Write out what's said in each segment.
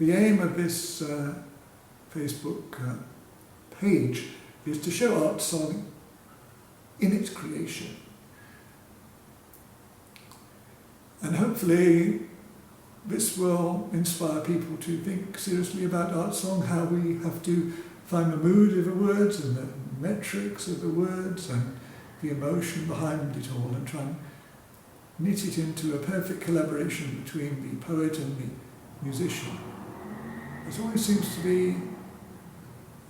The aim of this Facebook page is to show art song in its creation. And hopefully this will inspire people to think seriously about art song, how we have to find the mood of the words and the metrics of the words and the emotion behind it all, and try and knit it into a perfect collaboration between the poet and the musician. It always seems to be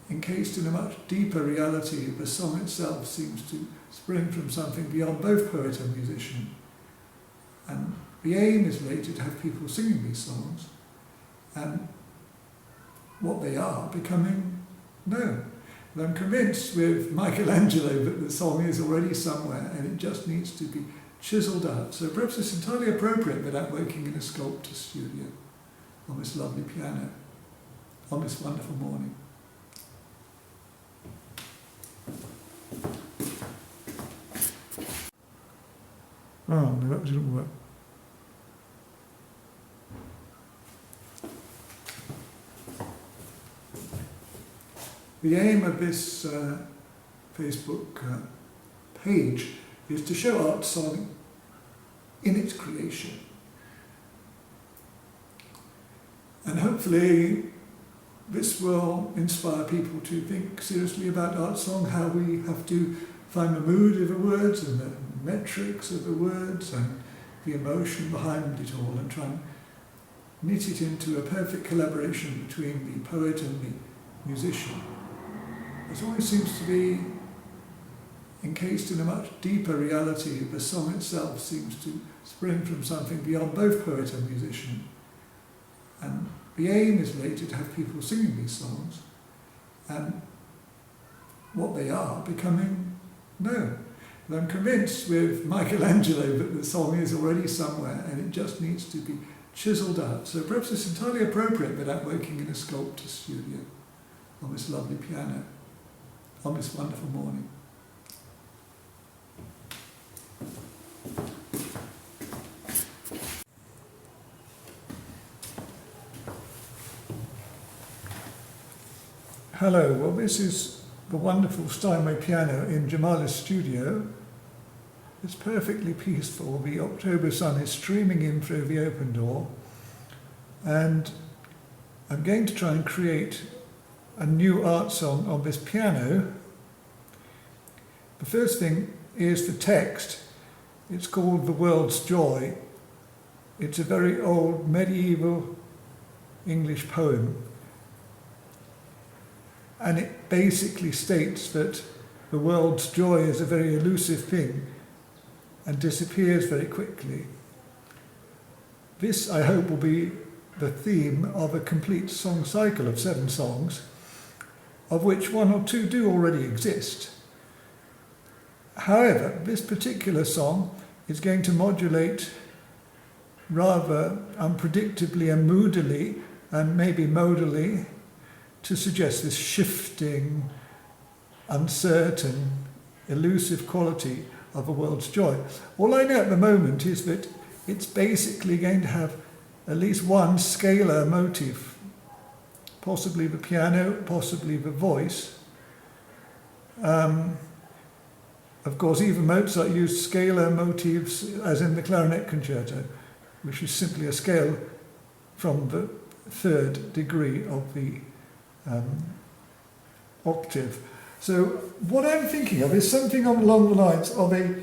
encased in a much deeper reality. The song itself seems to spring from something beyond both poet and musician. And the aim is later to have people singing these songs and what they are becoming known. And I'm convinced with Michelangelo that the song is already somewhere and it just needs to be chiselled out. So perhaps it's entirely appropriate without working in a sculptor's studio on this lovely piano on this wonderful morning. Oh, no, that didn't work. The aim of this Facebook page is to show art song in its creation. And hopefully this will inspire people to think seriously about art song, how we have to find the mood of the words and the metrics of the words and the emotion behind it all, and try and knit it into a perfect collaboration between the poet and the musician. It always seems to be encased in a much deeper reality. The song itself seems to spring from something beyond both poet and musician. And the aim is later to have people singing these songs and what they are becoming known. And I'm convinced with Michelangelo that the song is already somewhere and it just needs to be chiselled out. So perhaps it's entirely appropriate without working in a sculptor's studio on this lovely piano on this wonderful morning. Hello, well this is the wonderful Steinway piano in Jemali's studio. It's perfectly peaceful. The October sun is streaming in through the open door, and I'm going to try and create a new art song on this piano. The first thing is the text. It's called The World's Joy. It's a very old medieval English poem, and it basically states that the world's joy is a very elusive thing and disappears very quickly. This, I hope, will be the theme of a complete song cycle of 7 songs, of which 1 or 2 do already exist. However, this particular song is going to modulate rather unpredictably and moodily and maybe modally to suggest this shifting, uncertain, elusive quality of a world's joy. All I know at the moment is that it's basically going to have at least one scalar motif, possibly the piano, possibly the voice. Of course, even Mozart used scalar motifs, as in the clarinet concerto, which is simply a scale from the 3rd degree of the octave. So what I'm thinking of is something along the lines of a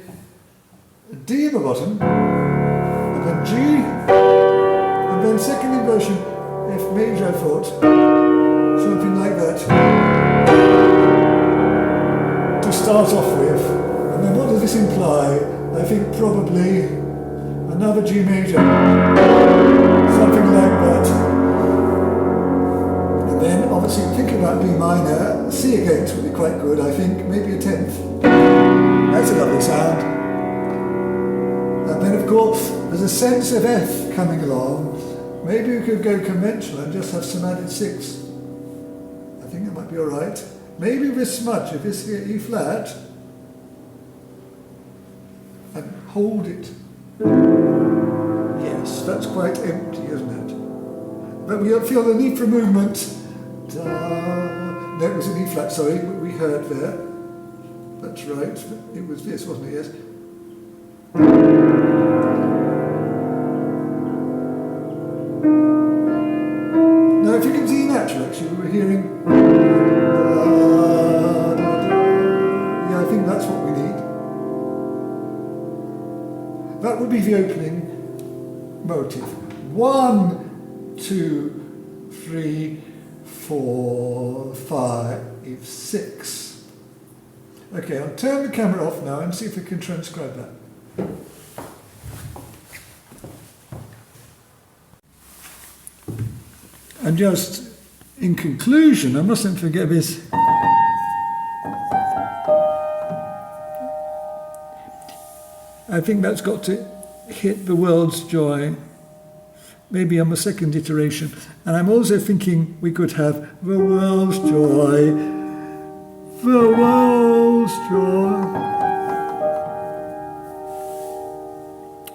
D at the bottom, and then G, and then second inversion F major, I thought, something like that, to start off with. And then what does this imply? I think probably another G major, something like that. And then obviously thinking about B minor, C against would be quite good, I think, maybe a 10th. That's a lovely sound. And then of course there's a sense of F coming along. Maybe we could go conventional and just have some added 6. I think that might be alright. Maybe this much, if this here E flat, and hold it. Yes, that's quite empty, isn't it? But we feel the need for movement. Da. No, it was an E flat, sorry, what we heard there. That's right, it was this, wasn't it? Yes. Now, if you can see natural, actually, we were hearing. Yeah, I think that's what we need. That would be the opening motive. 1, 2, 3, 4, 5, 6. Okay, I'll turn the camera off now and see if we can transcribe that. And just in conclusion, I mustn't forget this. I think that's got to hit the world's joy, maybe on the second iteration. And I'm also thinking we could have the world's joy, the world's joy.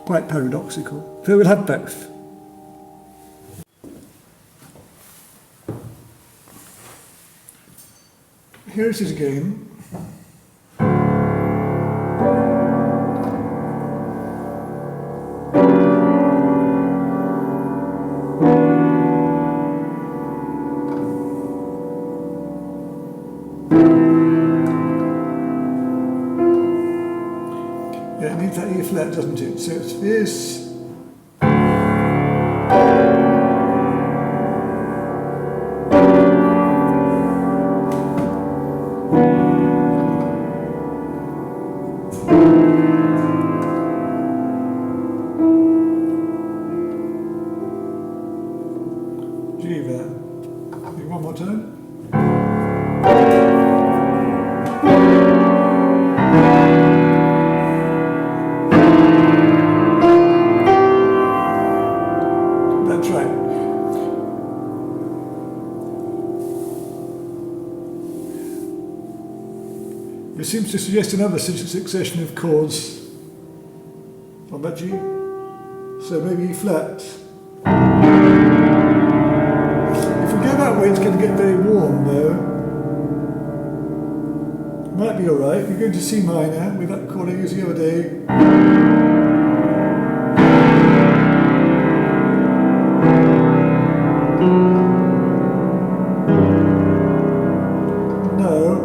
Quite paradoxical. So we'll have both. Here it is again. Yeah, it needs that E flat, doesn't it? So it's this. G there. One more time. That's right. It seems to suggest another succession of chords on that G. So maybe E flat. If we go that way, it's going to get very warm, though. Might be alright. We're going to C minor with that chord I used the other day. No.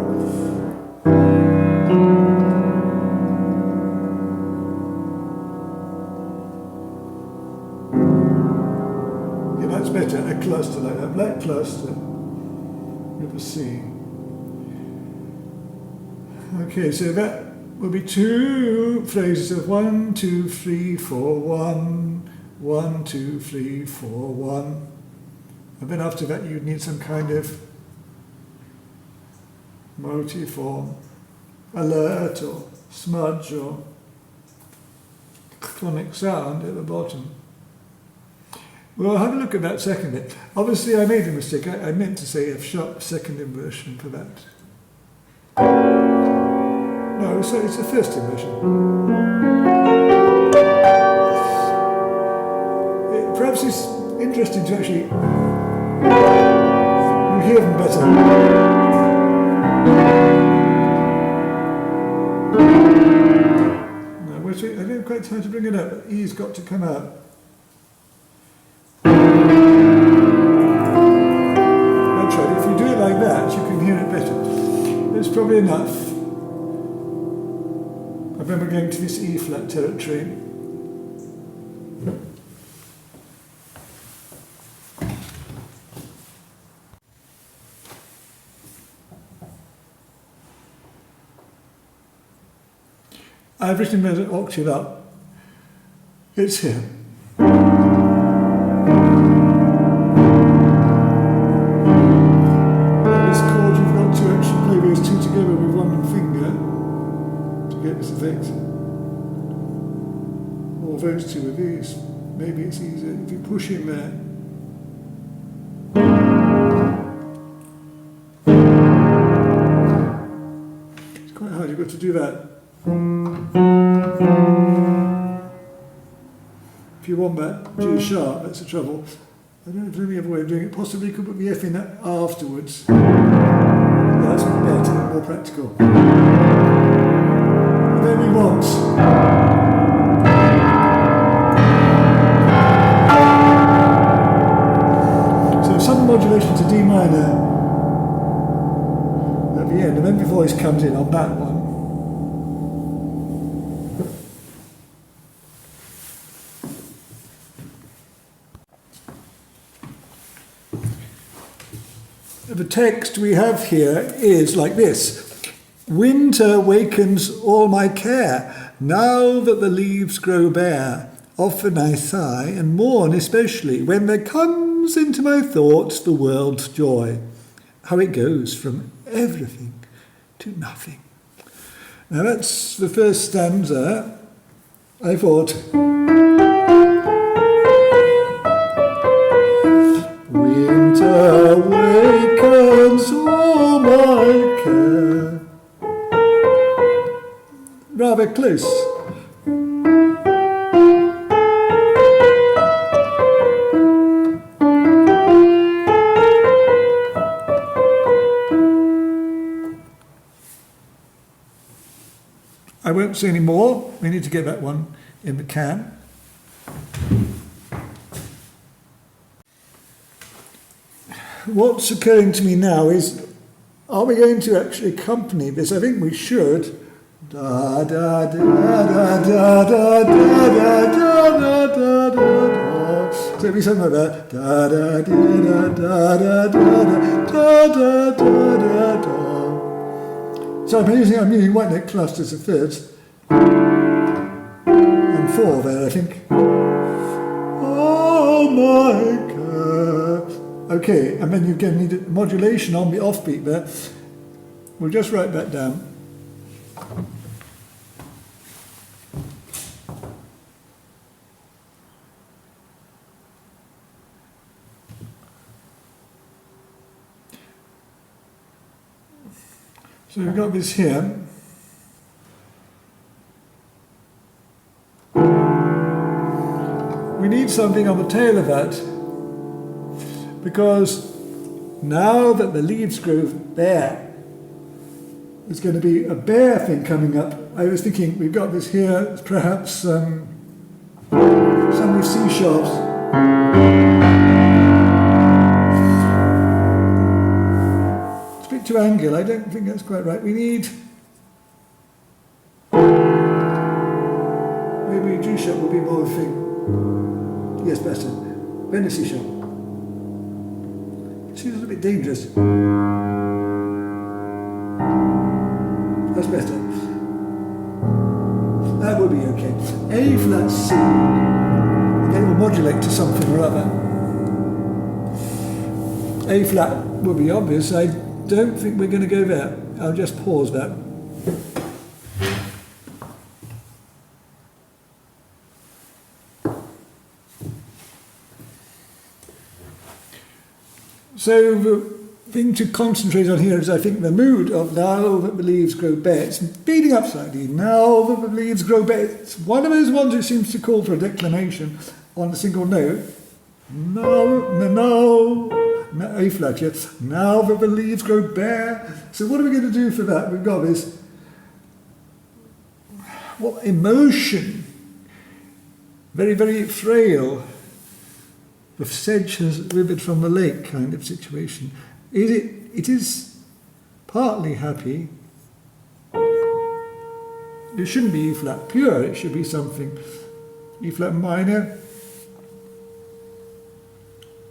That's better, a cluster like that, black cluster with a C. Okay, so that will be 2 phrases of 1, 2, 3, 4, 1, 1, 2, 3, 4, 1. And then after that you'd need some kind of motif or alert or smudge or clonic sound at the bottom. Well, have a look at that second bit. Obviously, I made a mistake. I meant to say F sharp second inversion for that. No, so it's the first inversion. Perhaps it's interesting to actually you hear them better. No, I don't quite know how to bring it up, but E's got to come out. Like that, you can hear it better. It's probably enough. I remember going to this E flat territory. I've written an octave up. It's here. Or those two of these. Maybe it's easier if you push in there. It's quite hard, you've got to do that. If you want that G sharp, that's the trouble. I don't know if there's any other way of doing it. Possibly could put the F in afterwards. Yeah, that's better, more practical. And then we want some modulation to D minor at the end, and then the voice comes in on that one. The text we have here is like this. Winter wakens all my care, now that the leaves grow bare. Often I sigh and mourn especially when there comes into my thoughts the world's joy, how it goes from everything to nothing. Now that's the first stanza. I thought, winter wakens all my care. Rather close. I won't say any more. We need to get that one in the can. What's occurring to me now is, are we going to actually accompany this? I think we should. Da da da da da da da da da da da. So it'll be something like that. Da da da da da da da da da da da. So I'm using white note clusters of thirds. And 4 there, I think. Oh my God. Okay, and then you again need a modulation on the offbeat there. We'll just write that down. So we've got this here. We need something on the tail of that, because now that the leaves grow bare, there's going to be a bare thing coming up. I was thinking we've got this here, perhaps some of C sharps. To angle, I don't think that's quite right. We need maybe a G sharp will be more of a thing. Yes, better. Then a C sharp. Seems a little bit dangerous. That's better. That will be okay. A flat C. Then it will modulate to something or other. A flat will be obvious. I don't think we're going to go there. I'll just pause that. So the thing to concentrate on here is, I think, the mood of now that the leaves grow bare. It's beating up slightly. Now that the leaves grow bare. It's one of those ones that seems to call for a declination on a single note. No. A flat, yes. Now that the leaves grow bare. So what are we going to do for that? We've got this. What emotion? Very, very frail. The sedge has withered from the lake kind of situation. It is partly happy. It shouldn't be E flat pure. It should be something E flat minor.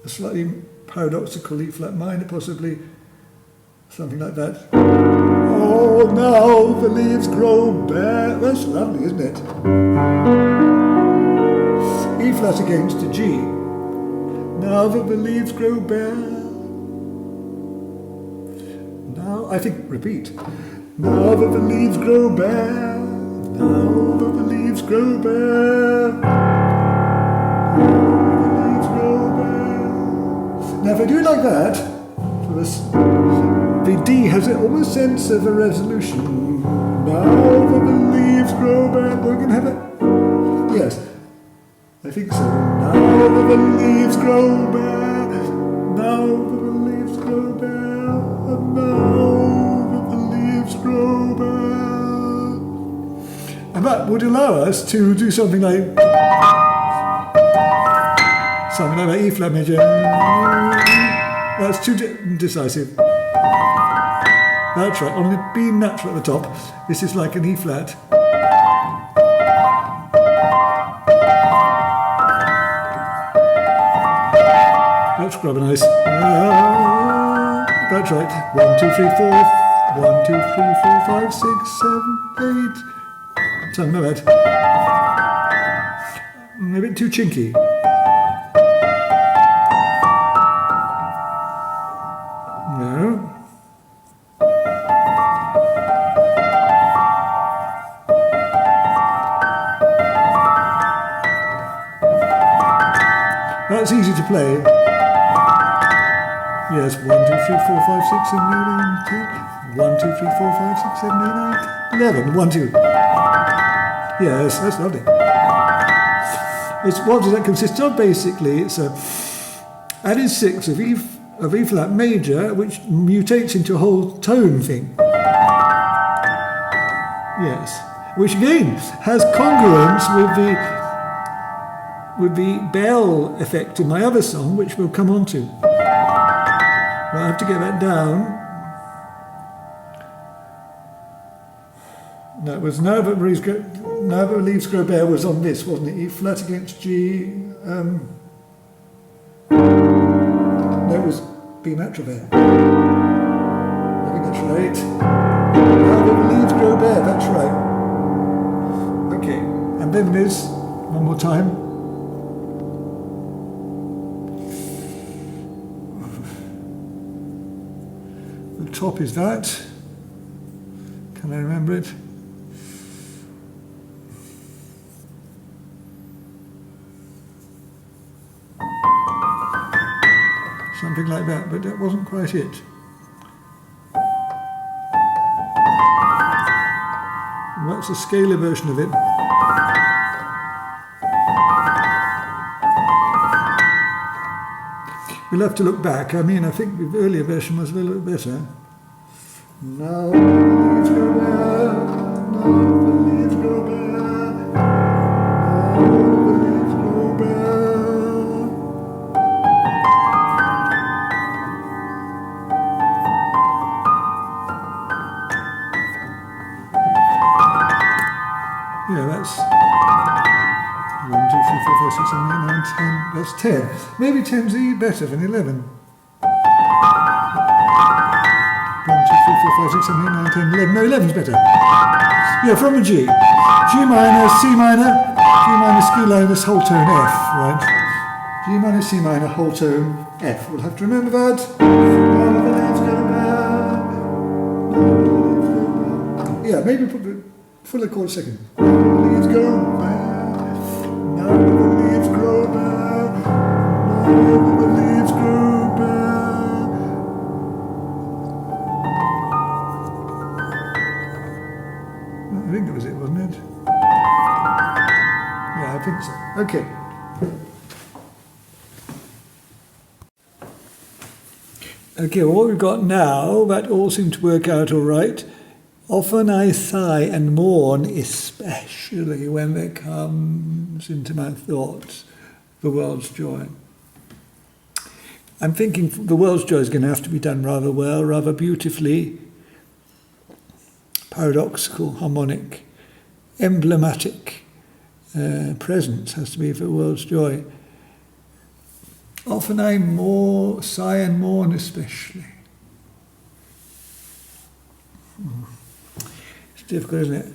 A slightly paradoxical E flat minor, possibly something like that. Oh, now the leaves grow bare. That's lovely, isn't it? E flat against a G. Now that the leaves grow bare. Now, I think, repeat. Now that the leaves grow bare. Now that the leaves grow bare. Now if I do it like that, the D has an almost sense of a resolution. Now that the leaves grow back, we're going to have it. Yes. I think so. Now the leaves grow bare, now the leaves grow bare, and now the leaves grow bare. And that would allow us to do something like that E flat major. That's too decisive. That's right, on the B natural at the top. This is like an E flat. Let's grab a nice. That's right. 1, 2, 3, 4. 1, 2, 3, 4, 5, 6, 7, 8. Something like that. A bit too chinky. No. That's easy to play. Yes, 1, 2, 3, 4, 5, 6, 7, 8, 9, 10. 1, 2, 3, 4, 5, 6, 7, 8, 9, 11. 1, 2. Yes, that's lovely. What does that consist of? Basically, it's a added 6 of E flat major, which mutates into a whole tone thing. Yes, which again has congruence with the bell effect in my other song, which we'll come on to. Well, I have to get that down. No, it was Now That the Leaves Grow Bare was on this, wasn't it? E flat against G. No, it was B natural bare. I think that's right. Now That the Leaves Grow Bare, that's right. Okay, and then there's one more time. The top is that. Can I remember it? Something like that, but that wasn't quite it. That's a scalar version of it. We'll have to look back. I mean, I think the earlier version was a little bit better. Now the leaves grow bare, now the leaves grow bare, now the leaves grow bare. Yeah, that's 1, 2, 3, 4, 5, 6, 7, 8, 9, 10. That's 10. Maybe 10's better than 11. 1, 2, 3, 4, 5, 6, 7, 8, 9, 10, 11. No, 11's better. Yeah, from a G. G minor, C minor, G minor, ski minus, whole tone F, right? G minor, C minor, whole tone F. We'll have to remember that. Yeah, maybe put the full chord second. Leaves go bare, now the leaves grow bare, now the leaves grow bare. I think that was it, wasn't it? Yeah, I think so. Okay. Okay, well, what we've got now, that all seemed to work out all right. Often I sigh and mourn, especially when there comes into my thoughts the world's joy. I'm thinking the world's joy is going to have to be done rather well, rather beautifully, paradoxical, harmonic, emblematic presence has to be for the world's joy. Often I sigh and mourn especially. It's difficult, isn't it?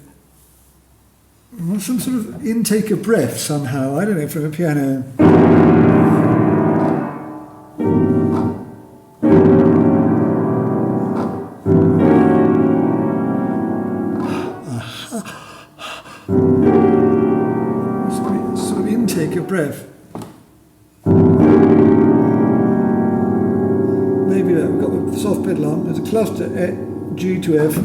Some sort of intake of breath somehow, I don't know, from a piano. Sort of intake of breath. Maybe we've got the soft pedal on, there's a cluster G to F.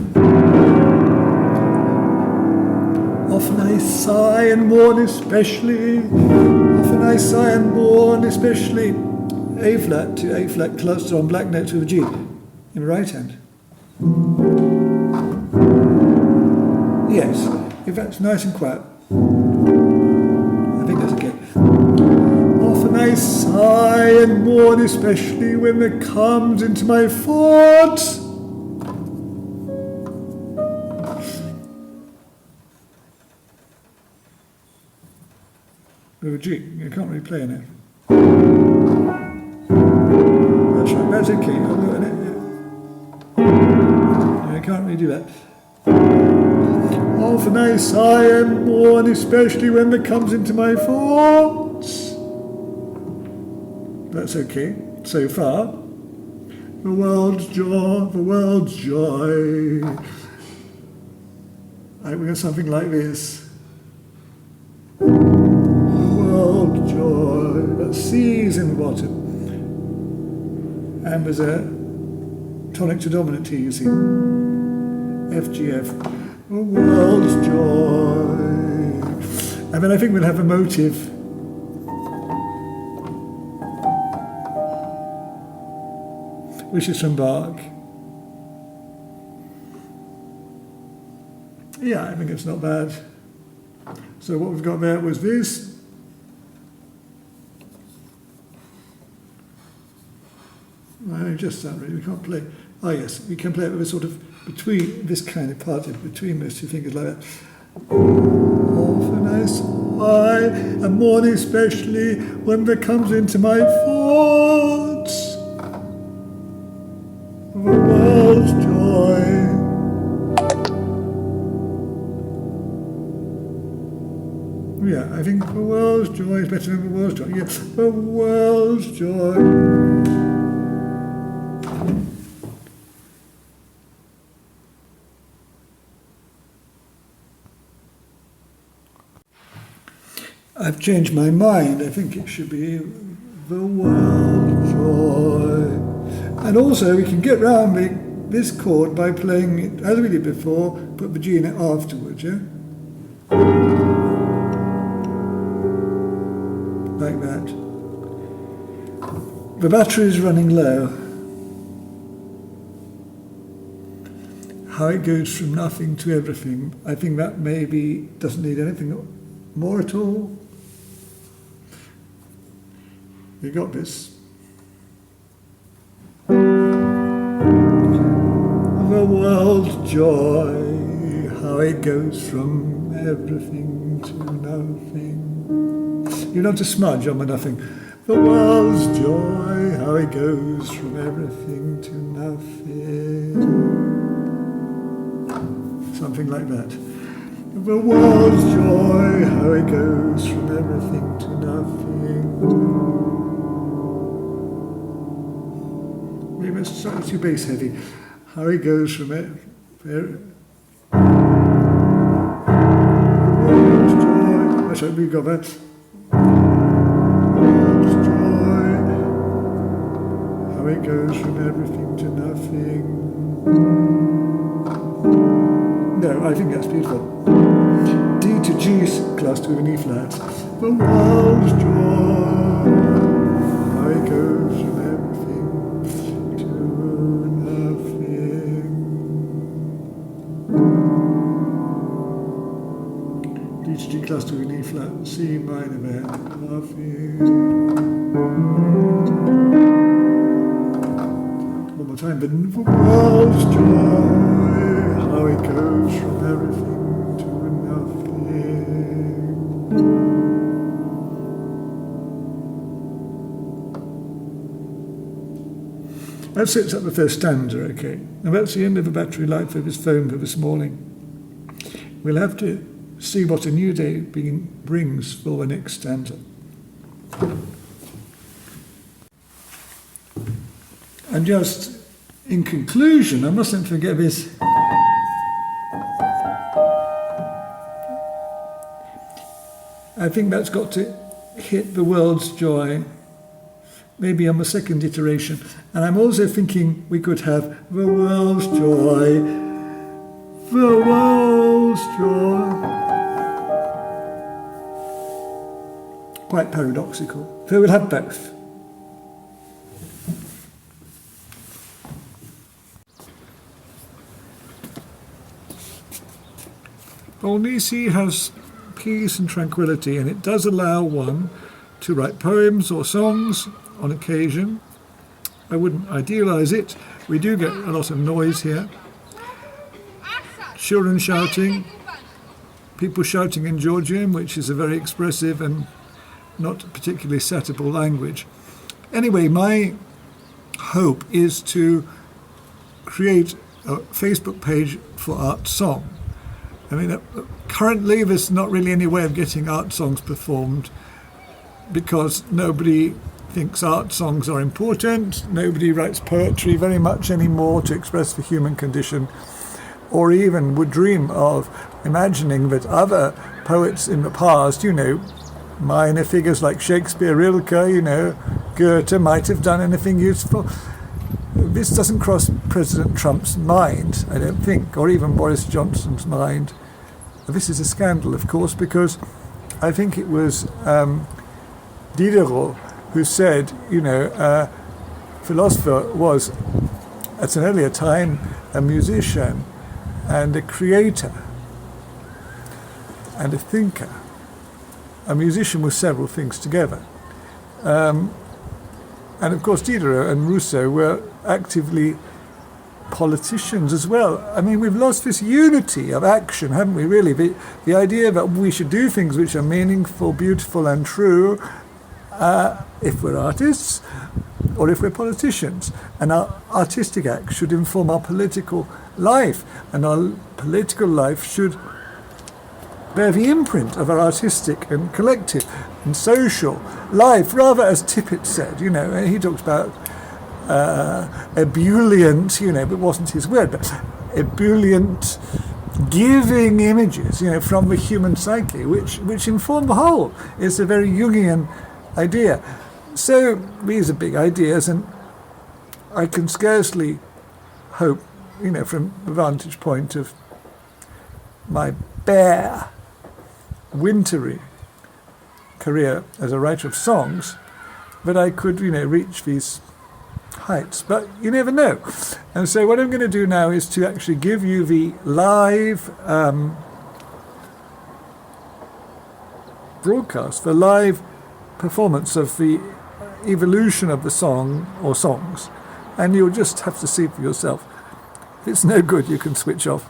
Often I sigh and mourn especially, often I sigh and mourn especially. A flat to A flat cluster on black notes with a G in the right hand. Yes, if that's nice and quiet. I think that's okay. Often I sigh and mourn especially when there comes into my thoughts with a G. You can't really play in it. That's right, that's okay. I'll do it. Yeah, I can't really do that. Often I sigh and mourn, especially when there comes into my thoughts. That's okay, so far. The world's joy, the world's joy. I think we got something like this. World joy, that C is in the bottom, and there's a tonic to dominant T, you see, F, G, F, the world's joy, and then I think we'll have a motive, which is from Bach. Yeah, I think it's not bad. So what we've got there was this. Just that really, we can't play. Oh yes, we can play it with a sort of between, this kind of part of between those two fingers like that. Often I sigh and mourn especially when there comes into my thoughts the world's joy. Yeah, I think the world's joy is better than the world's joy. Yeah, the world's joy. I've changed my mind. I think it should be the world joy. And also we can get round this chord by playing it as we did before, put the G in it afterwards, yeah? Like that. The battery is running low. How it goes from nothing to everything, I think that maybe doesn't need anything more at all. You got this. The world's joy, how it goes from everything to nothing. You don't have to smudge on the nothing. The world's joy, how it goes from everything to nothing. Something like that. The world's joy, how it goes from everything to nothing. Maybe it's slightly too bass heavy. How it goes from it. The world's joy. That's right, we got that. The world's joy, how it goes from everything to nothing. No, I think that's beautiful. D to G cluster with an E flat. The world's joy, how it goes from everything to nothing. D to G cluster with an E flat, C minor there, nothing. One more time, but the world's joy, how it goes from everything to nothing. That sets up the first stanza, okay. Now that's the end of the battery life of his phone for this morning. We'll have to see what a new day brings for the next stanza. And just in conclusion, I mustn't forget this. I think that's got to hit the world's joy, maybe on the second iteration. And I'm also thinking we could have the world's joy, the world's joy. quite paradoxical. So we'll have both. Tbilisi has peace and tranquility, and it does allow one to write poems or songs on occasion. I wouldn't idealize it. We do get a lot of noise here. Children shouting, people shouting in Georgian, which is a very expressive and not particularly satable language. Anyway, my hope is to create a Facebook page for art song. I mean, currently there's not really any way of getting art songs performed because nobody thinks art songs are important. Nobody writes poetry very much anymore to express the human condition, or even would dream of imagining that other poets in the past, minor figures like Shakespeare, Rilke, Goethe might have done anything useful. This doesn't cross President Trump's mind, I don't think, or even Boris Johnson's mind. This is a scandal, of course, because I think it was Diderot who said, a philosopher was, at an earlier time, a musician and a creator and a thinker. A musician was several things together. And of course Diderot and Rousseau were actively politicians as well. I mean, we've lost this unity of action, haven't we, really? The idea that we should do things which are meaningful, beautiful and true if we're artists or if we're politicians. And our artistic act should inform our political life, and our political life should bear the imprint of our artistic and collective and social life, rather, as Tippett said, he talks about ebullient, but it wasn't his word, but ebullient giving images, from the human psyche, which inform the whole. It's a very Jungian idea. So these are big ideas, and I can scarcely hope, from the vantage point of my bare, wintry career as a writer of songs, that I could, reach these heights. But you never know. And so what I'm going to do now is to actually give you the live broadcast, the live performance of the evolution of the song or songs. And you'll just have to see for yourself. If it's no good, you can switch off.